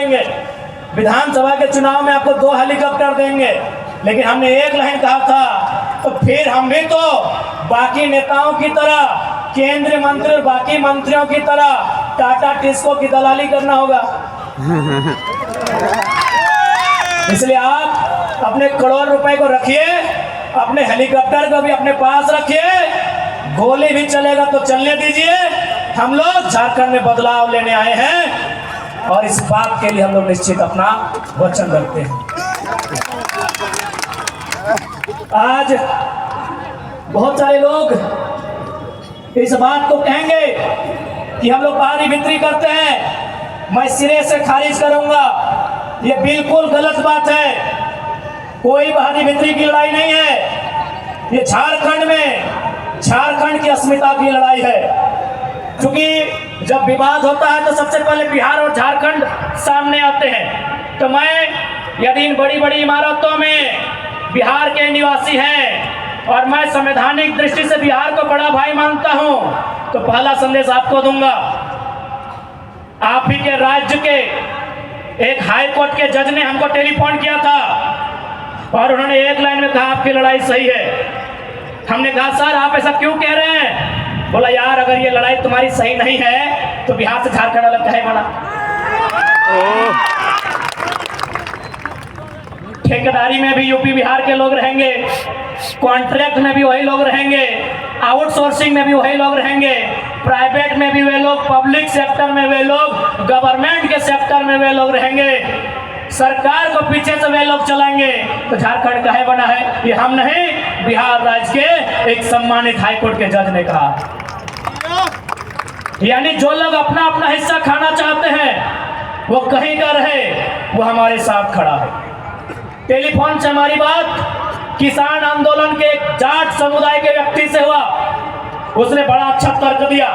देंगे, विधानसभा के चुनाव में आपको 2 हेलीकॉप्टर देंगे। लेकिन हमने एक लाइन कहा था, तो फिर हम भी तो बाकी नेताओं की तरह, केंद्रीय मंत्री और बाकी मंत्रियों की तरह टाटा टिस्को की दलाली करना होगा। इसलिए आप अपने करोड़ रुपए को रखिए, अपने हेलीकॉप्टर को भी अपने पास रखिए, गोली भी चलेगा तो चलने दीजिए। हम लोग झारखंड में बदलाव लेने आए हैं और इस बात के लिए हम लोग निश्चित अपना वचन रखते हैं। आज बहुत सारे लोग इस बात को कहेंगे कि हम लोग बाहरी बिक्री करते हैं, मैं सिरे से खारिज करूंगा। ये बिल्कुल गलत बात है। कोई बाहरी बिक्री की लड़ाई नहीं है। ये झारखंड की अस्मिता की लड़ाई है। क्योंकि जब विवाद होता है तो सबसे पहले बिहार और झारखंड सामने आते हैं। तो मैं यदि इन बड़ी बड़ी इमारतों में बिहार के निवासी हैं और मैं संवैधानिक दृष्टि से बिहार को बड़ा भाई मानता हूं, तो पहला संदेश आपको दूंगा। आप ही के राज्य के एक हाई कोर्ट के जज ने हमको टेलीफोन किया था और उन्होंने एक लाइन में कहा आपकी लड़ाई सही है। हमने कहा सर आप ऐसा क्यों कह रहे हैं? बोला यार अगर ये लड़ाई तुम्हारी सही नहीं है तो बिहार से झारखंड अलग काहे बना? ठेकेदारी में भी यूपी बिहार के लोग रहेंगे, कॉन्ट्रैक्ट में भी वही लोग रहेंगे, आउटसोर्सिंग में भी वही लोग रहेंगे, प्राइवेट में भी वे लोग, पब्लिक सेक्टर में वे लोग, गवर्नमेंट के सेक्टर में वे लोग रहेंगे, सरकार को पीछे से वे लोग चलाएंगे। तो झारखंड काहे बना है? ये हम नहीं, बिहार राज्य के एक सम्मानित हाईकोर्ट के जज ने कहा। यानी जो लोग अपना अपना हिस्सा खाना चाहते हैं वो कहीं का रहे, वो हमारे साथ खड़ा है। टेलीफोन से हमारी बात किसान आंदोलन के एक जाट समुदाय के व्यक्ति से हुआ। उसने बड़ा अच्छा तर्क दिया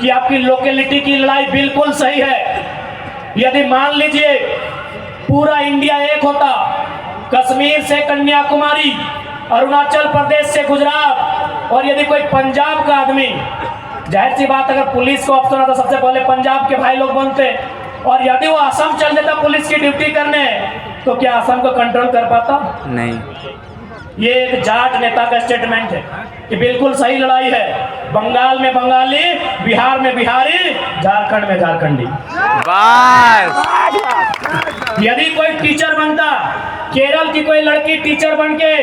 कि आपकी लोकेलिटी की लड़ाई बिल्कुल सही है। यदि मान लीजिए पूरा इंडिया एक होता, कश्मीर से कन्याकुमारी, अरुणाचल प्रदेश से गुजरात, और यदि कोई पंजाब का आदमी, जाहिर सी बात अगर पुलिस को ऑप्शन आता सबसे पहले पंजाब के भाई लोग बनते, और यदि वो असम चल देता पुलिस की ड्यूटी करने, तो क्या असम को कंट्रोल कर पाता? नहीं। ये एक जाट नेता का स्टेटमेंट है कि बिल्कुल सही लड़ाई है। बंगाल में बंगाली, बिहार में बिहारी, झारखंड में झारखंडी। यदि कोई टीचर बनता, केरल की कोई लड़की टीचर बन के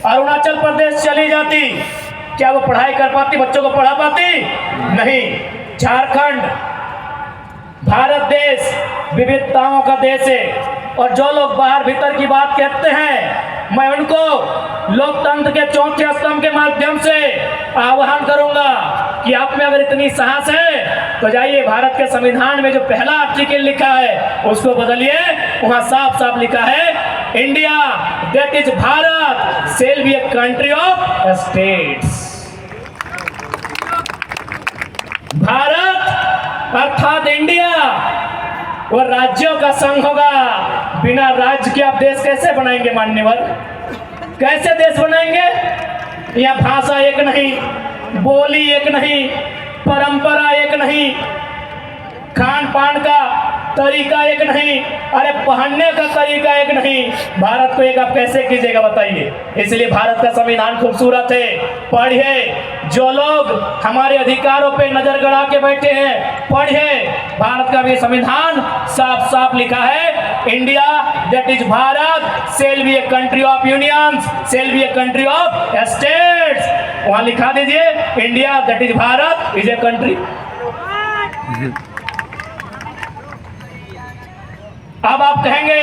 अरुणाचल प्रदेश चली जाती, क्या वो पढ़ाई कर पाती, बच्चों को पढ़ा पाती? नहीं। झारखंड भारत देश विविधताओं का देश है, और जो लोग बाहर भीतर की बात कहते हैं, मैं उनको लोकतंत्र के चौथे स्तंभ के माध्यम से आह्वान करूंगा कि आप में अगर इतनी साहस है तो जाइए भारत के संविधान में जो पहला आर्टिकल लिखा है उसको बदलिए। वहां साफ साफ लिखा है India that is Bharat shall be a country of states. Bharat अर्थात इंडिया वो राज्यों का संघ होगा। बिना राज्य के आप देश कैसे बनाएंगे? मान्यवर, कैसे देश बनाएंगे? यहाँ भाषा एक नहीं, बोली एक नहीं, परंपरा एक नहीं, खान पान का तरीका एक नहीं, अरे पहनने का तरीका एक नहीं। भारत को एक आप कैसे कीजिएगा बताइए? इसलिए भारत का संविधान खूबसूरत है, पढ़िए। जो लोग हमारे अधिकारों पे नजर गड़ा के बैठे हैं, पढ़िए। भारत का भी संविधान साफ साफ लिखा है India that is Bharat shall be a country of unions, shall be a country of states. वहां लिखा दीजिए India that is Bharat is a country. अब आप कहेंगे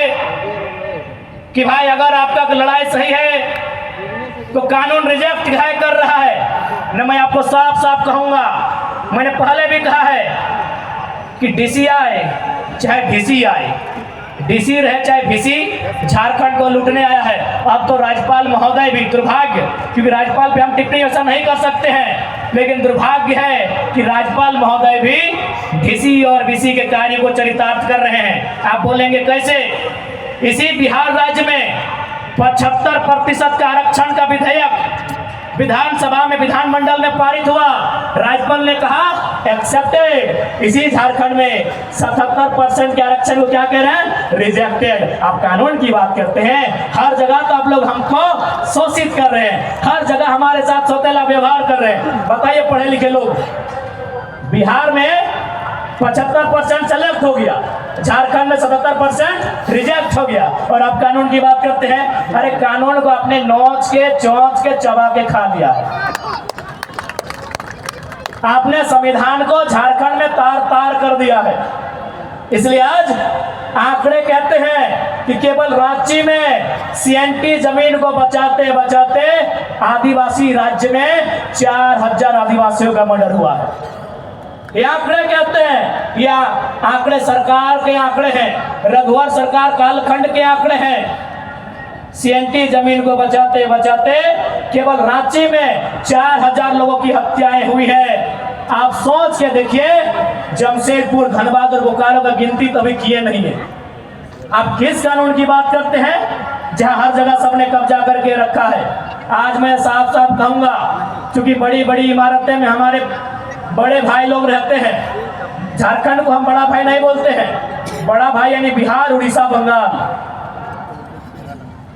कि भाई अगर आपका लड़ाई सही है तो कानून रिजेक्ट कर रहा है। न, मैं आपको साफ साफ कहूंगा, मैंने पहले भी कहा है कि डीसी आए चाहे वीसी आए, डीसी रहे चाहे वीसी, झारखंड को लूटने आया है। अब तो राज्यपाल महोदय भी, दुर्भाग्य, क्योंकि राज्यपाल पे हम टिप्पणी ऐसा नहीं कर सकते हैं, लेकिन दुर्भाग्य है कि राज्यपाल महोदय भी डीसी और वीसी के कार्य को चरितार्थ कर रहे हैं। आप बोलेंगे कैसे? इसी बिहार राज्य में 75% का आरक्षण का विधेयक विधानसभा में, विधानमंडल में पारित हुआ। राज्यपाल ने कहा एक्सेप्टेड। इसी झारखंड में 77% के आरक्षण को क्या कह रहे हैं? रिजेक्टेड। आप कानून की बात करते हैं, हर जगह तो आप लोग हमको शोषित कर रहे हैं, हर जगह हमारे साथ सौतेला व्यवहार कर रहे हैं। बताइए पढ़े लिखे लोग, बिहार में 75% सेलेक्ट हो गया, झारखंड में 77% रिजेक्ट हो गया, और आप कानून की बात करते हैं। अरे कानून को आपने नोच के, चौंच के, चबा के खा लिया है। आपने संविधान को झारखंड में तार तार कर दिया है। इसलिए आज आंकड़े कहते हैं कि केवल रांची में सीएनटी जमीन को बचाते बचाते आदिवासी राज्य में 4000 आदिवासियों का मर्डर हुआ है। ये आंकड़े कहते हैं, या आंकड़े सरकार के आंकड़े हैं, रघुवर सरकार कालखंड के आंकड़े हैं। सीएनटी जमीन को बचाते बचाते केवल रांची में 4000 लोगों की हत्याएं हुई है। आप सोच के देखिए, जमशेदपुर, धनबाद और बोकारो का गिनती तभी किए नहीं है। आप किस कानून की बात करते हैं जहां हर जगह सबने कब्जा करके रखा है? आज मैं साफ साफ कहूंगा, क्योंकि बड़ी बड़ी इमारतें में हमारे बड़े भाई लोग रहते हैं। झारखंड को हम बड़ा भाई नहीं बोलते हैं, बड़ा भाई यानी बिहार, उड़ीसा, बंगाल।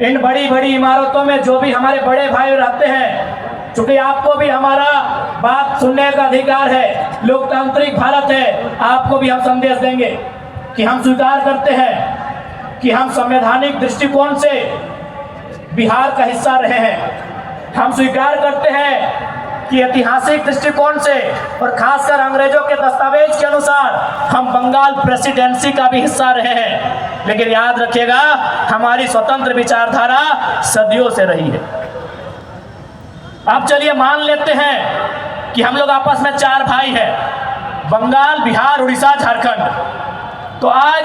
इन बड़ी बड़ी इमारतों में जो भी हमारे बड़े भाई रहते हैं, चूंकि आपको भी हमारा बात सुनने का अधिकार है, लोकतांत्रिक भारत है, आपको भी हम संदेश देंगे कि हम स्वीकार करते हैं कि हम संवैधानिक दृष्टिकोण से बिहार का हिस्सा रहे हैं। हम स्वीकार करते हैं कि ऐतिहासिक दृष्टिकोण से और खासकर अंग्रेजों के दस्तावेज के अनुसार हम बंगाल प्रेसिडेंसी का भी हिस्सा रहे हैं। लेकिन याद रखिएगा, हमारी स्वतंत्र विचारधारा सदियों से रही है। अब चलिए मान लेते हैं कि हम लोग आपस में 4 भाई हैं, बंगाल, बिहार, उड़ीसा, झारखंड। तो आज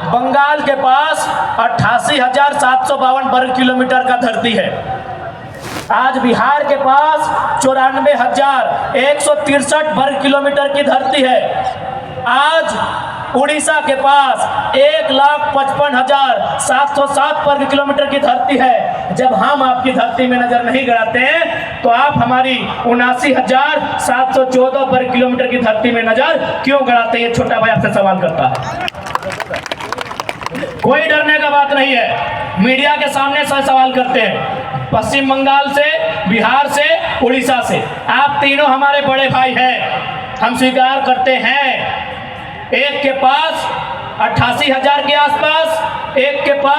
बंगाल के पास 88,752 वर्ग किलोमीटर का धरती है। आज बिहार के पास 94,163 वर्ग किलोमीटर की धरती है। आज उड़ीसा के पास 1,55,707 वर्ग किलोमीटर की धरती है। जब हम आपकी धरती में नजर नहीं गड़ाते हैं, तो आप हमारी 79,714 वर्ग किलोमीटर की धरती में नजर क्यों गड़ाते हैं? ये छोटा भाई आपसे सवाल करता है। कोई डरने का बात नहीं है, मीडिया के सामने सवाल करते हैं। पश्चिम बंगाल से, बिहार से, उड़ीसा से, आप तीनों हमारे बड़े भाई हैं, हम स्वीकार करते हैं। एक के पास 88,000 के आसपास, एक के पास